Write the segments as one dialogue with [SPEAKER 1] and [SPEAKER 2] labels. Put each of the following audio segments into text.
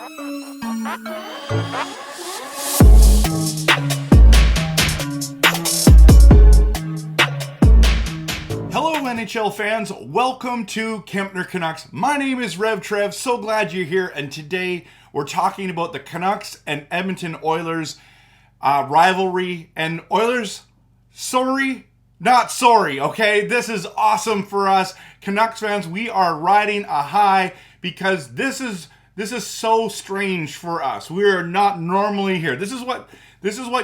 [SPEAKER 1] Hello, NHL fans. Welcome to Kempner Canucks. My name is Rev Trev. So glad you're here. And today we're talking about the Canucks and Edmonton Oilers rivalry. And Oilers, sorry, not sorry, okay? This is awesome for us. Canucks fans, we are riding a high because this is so strange for us. We are not normally here. This is what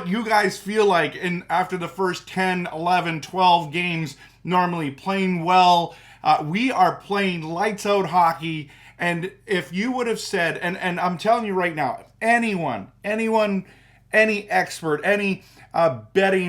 [SPEAKER 1] you guys feel like after the first 10, 11, 12 games, normally playing well. We are playing lights out hockey. And if you would have said, and I'm telling you right now, anyone, any expert, any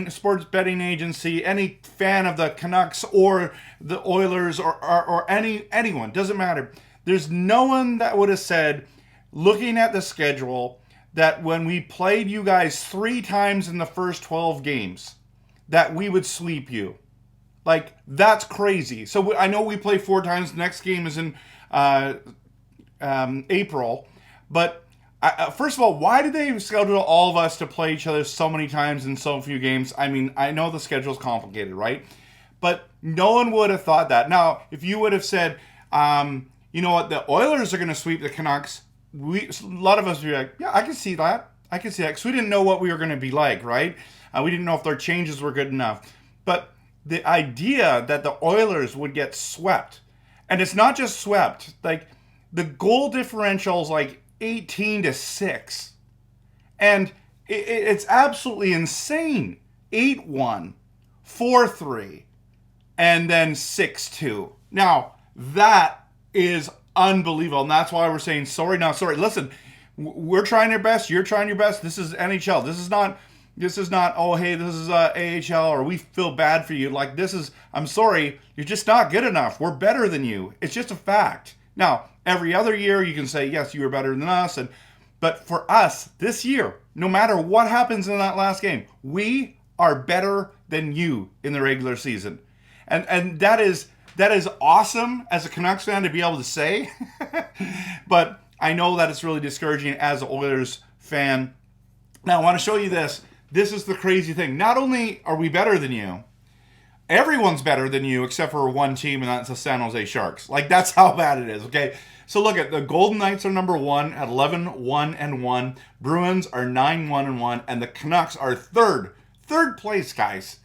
[SPEAKER 1] sports betting agency, any fan of the Canucks or the Oilers or anyone, doesn't matter. There's no one that would have said, looking at the schedule, that when we played you guys 3 times in the first 12 games, that we would sweep you. Like, that's crazy. So I know we play 4 times. The next game is in April. But first of all, why did they schedule all of us to play each other so many times in so few games? I mean, I know the schedule's complicated, right? But no one would have thought that. Now, if you would have said, you know what, the Oilers are going to sweep the Canucks, a lot of us would be like, yeah, I can see that. Because we didn't know what we were going to be like, right? We didn't know if their changes were good enough. But the idea that the Oilers would get swept, and it's not just swept, like the goal differential is like 18-6. And it's absolutely insane. 8-1, 4-3, and then 6-2. Now, that is unbelievable, and that's why we're saying sorry. Now, sorry, listen, we're trying our best, you're trying your best. This is NHL. This is not, oh, hey, this is AHL, or we feel bad for you. Like, I'm sorry, you're just not good enough. We're better than you. It's just a fact. Now, every other year you can say, yes, you were better than us, but for us, this year, no matter what happens in that last game, we are better than you in the regular season. And that is awesome as a Canucks fan to be able to say, but I know that it's really discouraging as an Oilers fan. Now, I want to show you this. This is the crazy thing. Not only are we better than you, everyone's better than you except for one team, and that's the San Jose Sharks. Like, that's how bad it is, okay? So look at the Golden Knights are number 1 at 11-1-1. Bruins are 9-1-1, and the Canucks are third place, guys.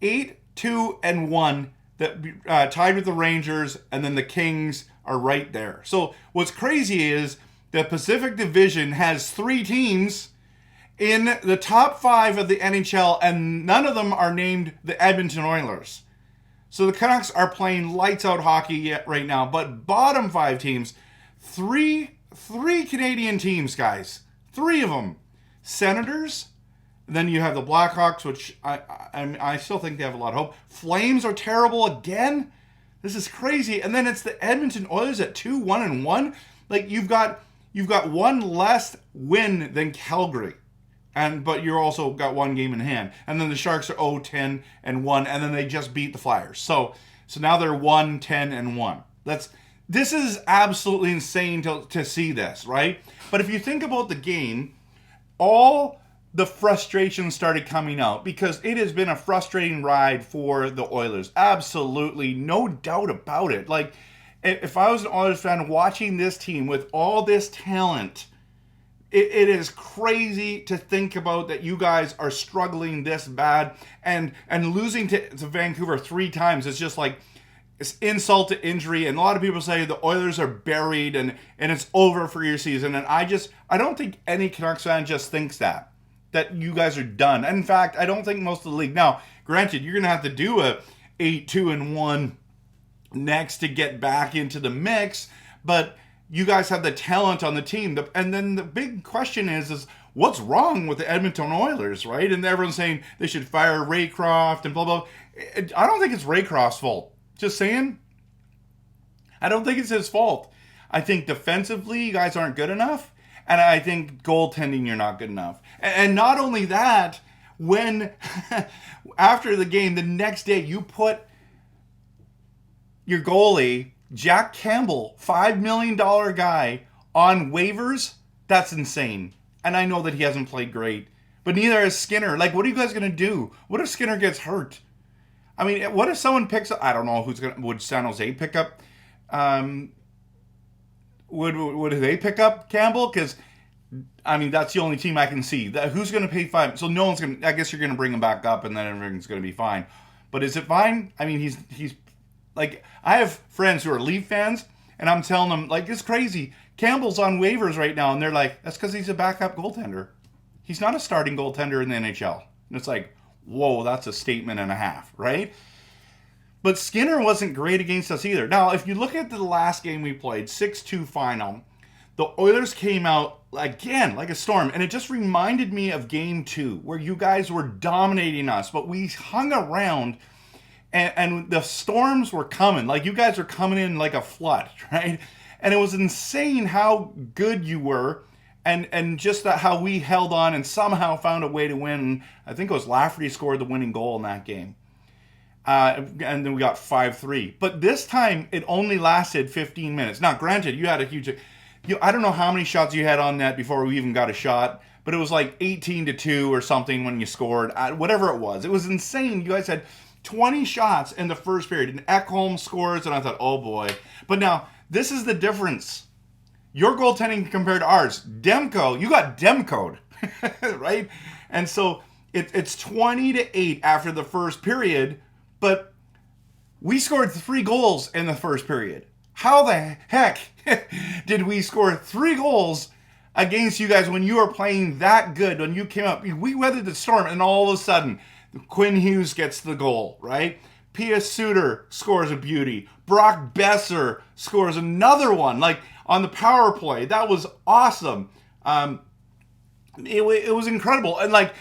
[SPEAKER 1] 8-2-1. That tied with the Rangers, and then the Kings are right there. So what's crazy is the Pacific Division has 3 teams in the top 5 of the NHL, and none of them are named the Edmonton Oilers. So the Canucks are playing lights out hockey right now, but bottom 5 teams, three Canadian teams, guys. 3 of them. Senators. Then you have the Blackhawks, which I still think they have a lot of hope. Flames are terrible again. This is crazy. And then it's the Edmonton Oilers at 2-1-1. Like, you've got one less win than Calgary, but you're also got 1 game in hand. And then the Sharks are 0-10-1, and then they just beat the Flyers. So now they're 1-10-1. This is absolutely insane to see this, right? But if you think about the game, all the frustration started coming out because it has been a frustrating ride for the Oilers. Absolutely, no doubt about it. Like, if I was an Oilers fan watching this team with all this talent, it is crazy to think about that you guys are struggling this bad and losing to Vancouver 3 times. It's just like, it's insult to injury, and a lot of people say the Oilers are buried and it's over for your season. And I don't think any Canucks fan just thinks that you guys are done. And in fact, I don't think most of the league. Now, granted, you're going to have to do a 8-2-1 next to get back into the mix, but you guys have the talent on the team. And then the big question is what's wrong with the Edmonton Oilers, right? And everyone's saying they should fire Raycroft and blah, blah. I don't think it's Raycroft's fault. Just saying. I don't think it's his fault. I think defensively, you guys aren't good enough. And I think goaltending, you're not good enough. And not only that, when after the game, the next day, you put your goalie, Jack Campbell, $5 million guy, on waivers That's insane. And I know that he hasn't played great, but neither has Skinner. Like, what are you guys going to do? What if Skinner gets hurt? I mean, what if someone picks up? I don't know would San Jose pick up? Um, would they pick up Campbell? Because I mean, that's the only team I can see. Who's going to pay $5? So no one's going to. I guess you're going to bring him back up, and then everything's going to be fine. But is it fine? I mean, he's like, I have friends who are Leaf fans, and I'm telling them, like, it's crazy. Campbell's on waivers right now, and they're like, that's because he's a backup goaltender. He's not a starting goaltender in the NHL. And it's like, whoa, that's a statement and a half, right? But Skinner wasn't great against us either. Now, if you look at the last game we played, 6-2 final, the Oilers came out, again, like a storm. And it just reminded me of Game 2, where you guys were dominating us. But we hung around, and the storms were coming. Like, you guys were coming in like a flood, right? And it was insane how good you were. And just how we held on and somehow found a way to win. I think it was Lafferty scored the winning goal in that game. And then we got 5-3. But this time, it only lasted 15 minutes. Now, granted, you had a huge... I don't know how many shots you had on net before we even got a shot, but it was like 18-2 or something when you scored. Whatever it was. It was insane. You guys had 20 shots in the first period. And Ekholm scores, and I thought, oh boy. But now, this is the difference. Your goaltending compared to ours. Demko, you got Demko'd, right? And so it's 20-8 after the first period, but we scored 3 goals in the first period. How the heck did we score 3 goals against you guys when you were playing that good, when you came up? We weathered the storm, and all of a sudden, Quinn Hughes gets the goal, right? Pia Suter scores a beauty. Brock Besser scores another one. Like, on the power play. That was awesome. It was incredible. And like,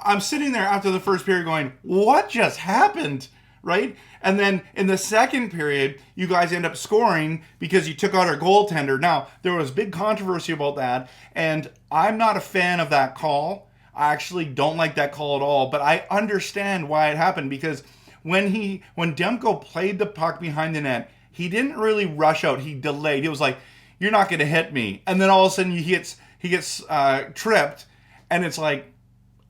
[SPEAKER 1] I'm sitting there after the first period going, what just happened? Right? And then in the second period, you guys end up scoring because you took out our goaltender. Now, there was big controversy about that, and I'm not a fan of that call. I actually don't like that call at all, but I understand why it happened, because when Demko played the puck behind the net, he didn't really rush out. He delayed. He was like, you're not going to hit me. And then all of a sudden he gets tripped, and it's like,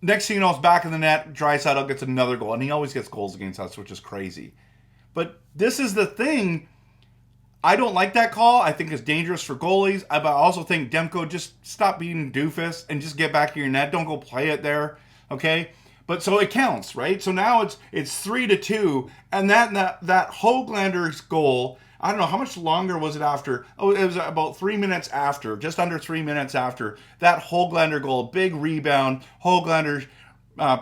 [SPEAKER 1] next thing you know, it's back in the net. Draisaitl gets another goal, and he always gets goals against us, which is crazy. But this is the thing. I don't like that call. I think it's dangerous for goalies. But I also think, Demko, just stop being a doofus and just get back in your net. Don't go play it there, okay? But so it counts, right? So now it's 3-2, and that Höglander's goal, I don't know, how much longer was it after? Oh, it was about 3 minutes after, just under 3 minutes after. That Höglander goal, big rebound. Höglander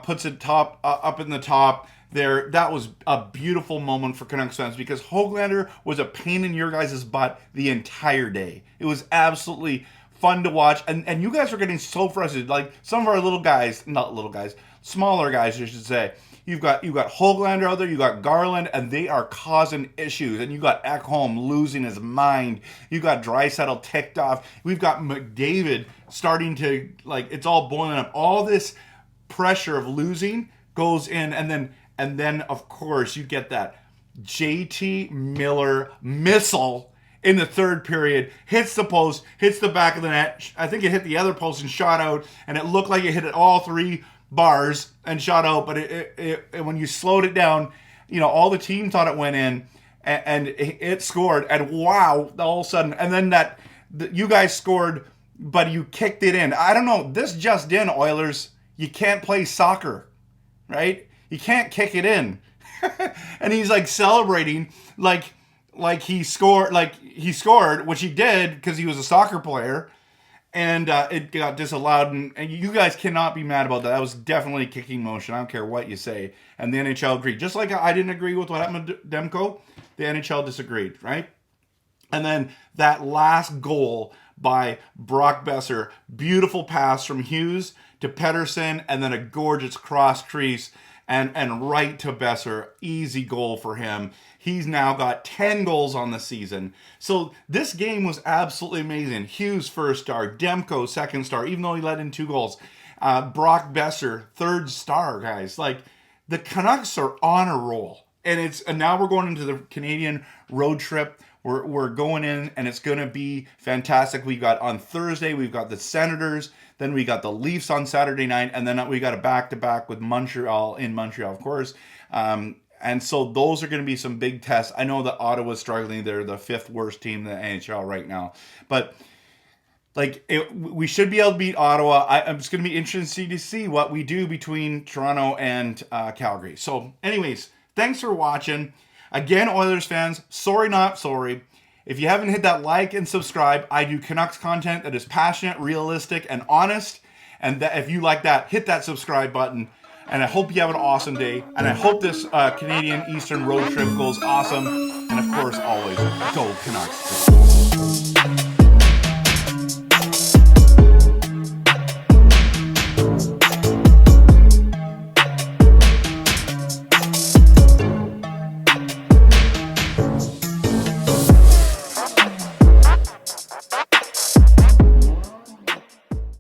[SPEAKER 1] puts it up in the top there. That was a beautiful moment for Canucks fans, because Höglander was a pain in your guys' butt the entire day. It was absolutely fun to watch, and you guys were getting so frustrated. Like, some of our smaller guys, I should say. You've got Höglander out there, you got Garland, and they are causing issues. And you got Ekholm losing his mind. You got Draisaitl ticked off. We've got McDavid starting to, like, it's all boiling up. All this pressure of losing goes in, and then of course you get that JT Miller missile in the third period, hits the post, hits the back of the net. I think it hit the other post and shot out, and it looked like it hit all 3 bars and shot out, but it when you slowed it down, you know, all the team thought it went in, and it scored, and wow, all of a sudden, and then you guys scored, but you kicked it in. I don't know, this just in, Oilers, you can't play soccer, right? You can't kick it in. And he's like celebrating like he scored, which he did because he was a soccer player. And it got disallowed, and you guys cannot be mad about that. That was definitely a kicking motion. I don't care what you say. And the NHL agreed. Just like I didn't agree with what happened to Demko, the NHL disagreed, right? And then that last goal by Brock Besser, beautiful pass from Hughes to Pettersson, and then a gorgeous cross crease and right to Besser. Easy goal for him. He's now got 10 goals on the season. So this game was absolutely amazing. Hughes first star, Demko second star, even though he let in 2 goals. Brock Besser third star, guys. Like, the Canucks are on a roll. And now we're going into the Canadian road trip. We're going in, and it's going to be fantastic. We got on Thursday, we've got the Senators, then we got the Leafs on Saturday night, and then we got a back-to-back with Montreal, in Montreal, of course. And so those are going to be some big tests. I know that Ottawa's struggling. They're the 5th worst team in the NHL right now. But we should be able to beat Ottawa. I'm just going to be interested to see what we do between Toronto and Calgary. So anyways, thanks for watching. Again, Oilers fans, sorry not sorry. If you haven't hit that like and subscribe, I do Canucks content that is passionate, realistic, and honest. And that if you like that, hit that subscribe button. And I hope you have an awesome day. And I hope this Canadian Eastern road trip goes awesome. And of course, always, go Canucks.